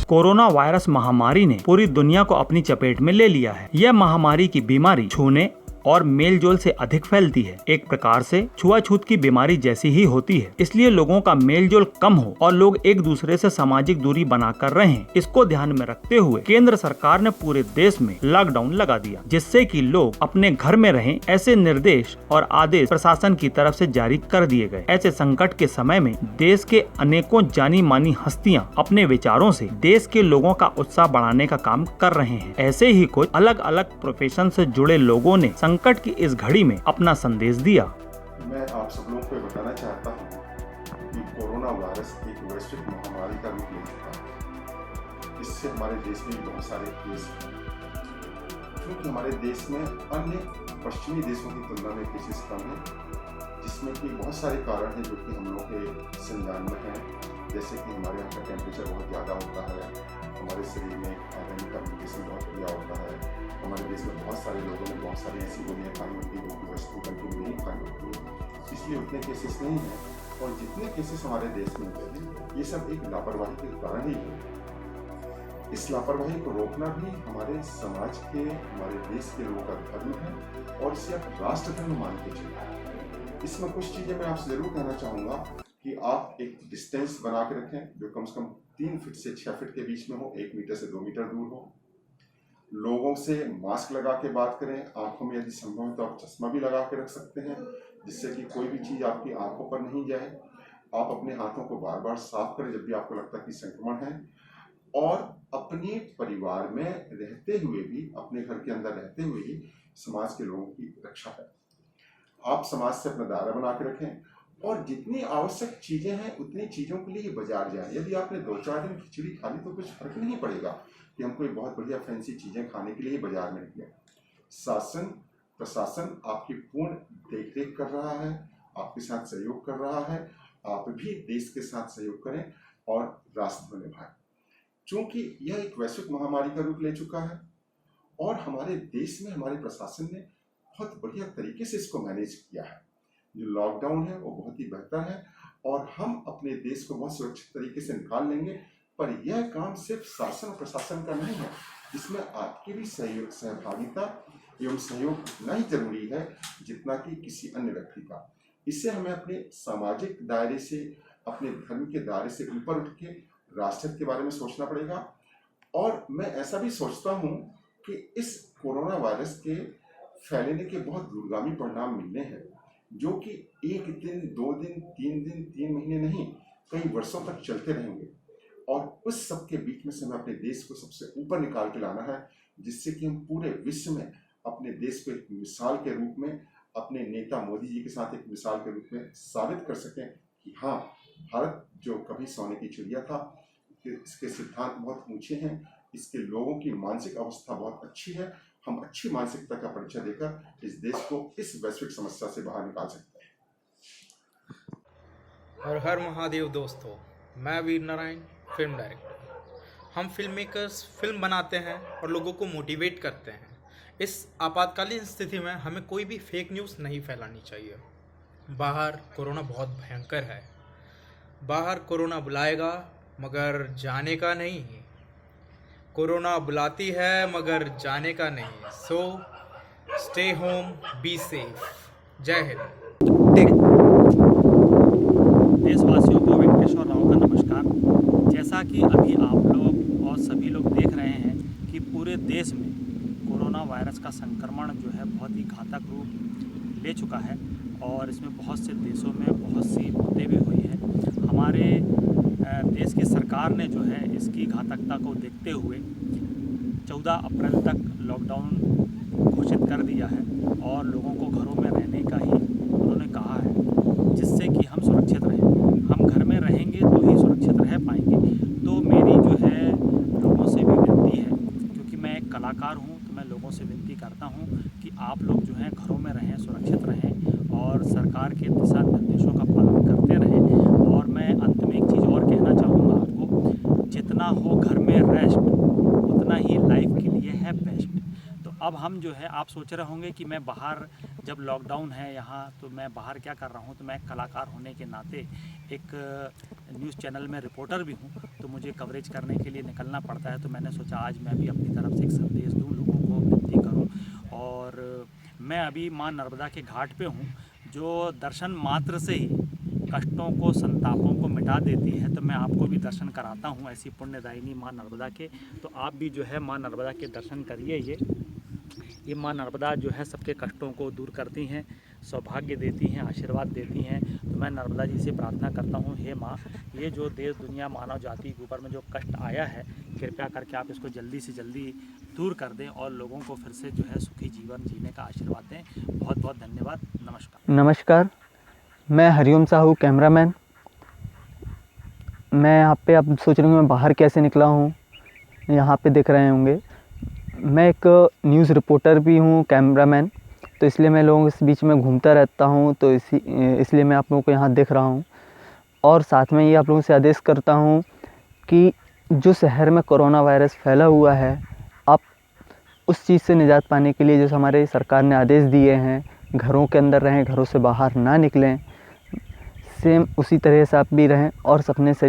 Corona virus महामारी ने पूरी दुनिया को अपनी चपेट में ले लिया है। यह महामारी की बीमारी छूने और मेलजोल से अधिक फैलती है। एक प्रकार से छुआछूत की बीमारी जैसी ही होती है। इसलिए लोगों का मेलजोल कम हो और लोग एक दूसरे से सामाजिक दूरी बनाकर रहें। इसको ध्यान में रखते हुए केंद्र सरकार ने पूरे देश में लॉकडाउन लगा दिया, जिससे कि लोग अपने घर में रहें। ऐसे निर्देश और आदेश प्रशासन की तरफ से जारी कर दिए गए। ऐसे संकट के समय में देश के अनेकों जानी मानी हस्तियां अपने विचारों से देश के लोगों का उत्साह बढ़ाने का काम कर रहे हैं। ऐसे ही कुछ अलग अलग प्रोफेशन से जुड़े लोगों ने संकट की इस घड़ी में अपना संदेश दिया। मैं आप सब लोगों को बताना चाहता हूँ कि कोरोना वायरस एक वैश्विक महामारी का रूप ले चुका है। इससे हमारे देश में बहुत सारे केस हैं, क्योंकि हमारे देश में अन्य पश्चिमी देशों की तुलना में केसेस कम है, जिसमें कि बहुत सारे कारण हैं जो कि हम लोग के संज्ञान में हैं। जैसे कि हमारे यहाँ का टेम्परेचर बहुत ज़्यादा होता है, हमारे शरीर में आयरन का कम्युनिकेशन बहुत बढ़िया होता है। हमारे देश में बहुत सारे लोगों ने बहुत सारी ऐसी गोलियाँ खाई होती है जो कि वस्तु करके नहीं खाई होती है, इसलिए उतने केसेस नहीं हैं। और जितने केसेस हमारे देश में होते हैं, ये सब एक लापरवाही के कारण ही है। इस लापरवाही को रोकना भी हमारे समाज के, हमारे देश के लोगों का धर्म है और इसे आप राष्ट्र धर्म मान के चलिए। इसमें कुछ चीज़ें मैं आपसे जरूर कहना चाहूँगा कि आप एक डिस्टेंस बना के रखें जो कम से कम 3 फीट से 6 फीट के बीच में हो, 1 मीटर से 2 मीटर दूर हो। लोगों से मास्क लगा के बात करें। आंखों में यदि संभव है तो आप चश्मा भी लगा के रख सकते हैं, जिससे कि कोई भी चीज़ आपकी आंखों पर नहीं जाए। आप अपने हाथों को बार बार साफ करें जब भी आपको लगता है कि संक्रमण है। और अपने परिवार में रहते हुए भी, अपने घर के अंदर रहते हुए ही समाज के लोगों की रक्षा करें। आप समाज से अपना दायरा बना के रखें और जितनी आवश्यक चीज़ें हैं उतनी चीज़ों के लिए बाजार जाएं। यदि आपने 2-4 दिन खिचड़ी खा ली तो कुछ फर्क नहीं पड़ेगा कि हम कोई बहुत बढ़िया फैंसी चीज़ें खाने के लिए ही बाजार में निकले। शासन प्रशासन आपकी पूर्ण देखरेख कर रहा है, आपके साथ सहयोग कर रहा है। आप भी देश के साथ सहयोग करें और राष्ट्र को निभाएं, क्योंकि यह एक वैश्विक महामारी का रूप ले चुका है और हमारे देश में हमारे प्रशासन ने बहुत बढ़िया तरीके से इसको मैनेज किया है। जो लॉकडाउन है वो बहुत ही बेहतर है और हम अपने देश को बहुत सुरक्षित तरीके से निकाल लेंगे। पर यह काम सिर्फ शासन और प्रशासन का नहीं है, इसमें आपकी भी सहभागिता एवं सहयोग उतना ही जरूरी है जितना कि किसी अन्य व्यक्ति का। इससे हमें अपने सामाजिक दायरे से, अपने धर्म के दायरे से ऊपर उठ के राष्ट्र के बारे में सोचना पड़ेगा। और मैं ऐसा भी सोचता हूँ कि इस कोरोना वायरस के फैलने के बहुत दूरगामी परिणाम मिलने हैं, जो कि 1 दिन, 2 दिन, 3 दिन, 3 महीने नहीं, कई वर्षों तक चलते रहेंगे। और उस सब के बीच में से हमें अपने देश को सबसे ऊपर निकाल के लाना है, जिससे कि हम पूरे विश्व में अपने देश को एक मिसाल के रूप में, अपने नेता मोदी जी के साथ एक मिसाल के रूप में साबित कर सकें कि हाँ, भारत जो कभी सोने की चिड़िया था, इसके सिद्धांत बहुत ऊंचे हैं, इसके लोगों की मानसिक अवस्था बहुत अच्छी है। हम अच्छी मानसिकता का परिचय देकर इस देश को इस वैश्विक समस्या से बाहर निकाल सकते हैं। हर हर महादेव दोस्तों, मैं वीर नारायण, फिल्म डायरेक्टर। हम फिल्म मेकर्स फिल्म बनाते हैं और लोगों को मोटिवेट करते हैं। इस आपातकालीन स्थिति में हमें कोई भी फेक न्यूज़ नहीं फैलानी चाहिए। बाहर कोरोना बहुत भयंकर है, बाहर कोरोना बुलाएगा मगर जाने का नहीं। कोरोना बुलाती है मगर जाने का नहीं। So stay home, be safe. जय हिंद। देशवासियों को वेंकटेश्वर राव का नमस्कार। जैसा कि अभी आप लोग और सभी लोग देख रहे हैं कि पूरे देश में कोरोना वायरस का संक्रमण जो है बहुत ही घातक रूप ले चुका है और इसमें बहुत से देशों में बहुत सी मौतें भी हुई हैं। हमारे देश की सरकार ने जो है इसकी घातकता को देखते हुए 14 अप्रैल तक लॉकडाउन घोषित कर दिया है और लोगों को घरों में रहने का ही उन्होंने कहा है, जिससे कि हम सुरक्षित रहें। हम घर में रहेंगे तो ही सुरक्षित रह पाएंगे। तो मेरी जो है लोगों से भी विनती है, क्योंकि मैं एक कलाकार हूँ, तो मैं लोगों से विनती करता हूँ कि आप लोग जो हैं घरों में रहें, सुरक्षित रहें और सरकार के दिशा निर्देशों का पालन करते रहें। और मैं अंत में एक चीज़ और कहना चाहूँगा आपको, जितना हो घर में रेस्ट उतना ही लाइफ के लिए है बेस्ट। तो अब हम जो है, आप सोच रहे होंगे कि मैं बाहर जब लॉकडाउन है यहाँ तो मैं बाहर क्या कर रहा हूँ, तो मैं एक कलाकार होने के नाते एक न्यूज़ चैनल में रिपोर्टर भी हूँ, तो मुझे कवरेज करने के लिए निकलना पड़ता है। तो मैंने सोचा आज मैं भी अपनी तरफ से एक संदेश दूँ, लोगों को विनती करूँ। और मैं अभी माँ नर्मदा के घाट पे हूँ, जो दर्शन मात्र से ही कष्टों को, संतापों को मिटा देती है। तो मैं आपको भी दर्शन कराता हूँ ऐसी पुण्यदायिनी माँ नर्मदा के। तो आप भी जो है माँ नर्मदा के दर्शन करिए। ये माँ नर्मदा जो है सबके कष्टों को दूर करती हैं, सौभाग्य देती हैं, आशीर्वाद देती हैं। तो मैं नर्मदा जी से प्रार्थना करता हूँ, हे माँ, ये जो देश दुनिया मानव जाति के ऊपर में जो कष्ट आया है, कृपया करके आप इसको जल्दी से जल्दी दूर कर दें और लोगों को फिर से जो है सुखी जीवन जीने का आशीर्वाद दें। बहुत बहुत धन्यवाद। नमस्कार। नमस्कार, मैं हरिओम साहू, कैमरामैन। मैं यहाँ पे, आप सोच रहे होंगे मैं बाहर कैसे निकला हूँ, यहाँ पे देख रहे होंगे मैं एक न्यूज़ रिपोर्टर भी हूँ, कैमरामैन। तो इसलिए मैं लोगों के बीच में घूमता रहता हूँ, तो इसलिए मैं आप लोगों को यहाँ देख रहा हूँ। और साथ में ये आप लोगों से आदेश करता हूँ कि जो शहर में कोरोना वायरस फैला हुआ है, आप उस चीज़ से निजात पाने के लिए जो हमारे सरकार ने आदेश दिए हैं, घरों के अंदर रहें, घरों से बाहर ना निकलें, सेम उसी तरह से आप भी रहें और अपने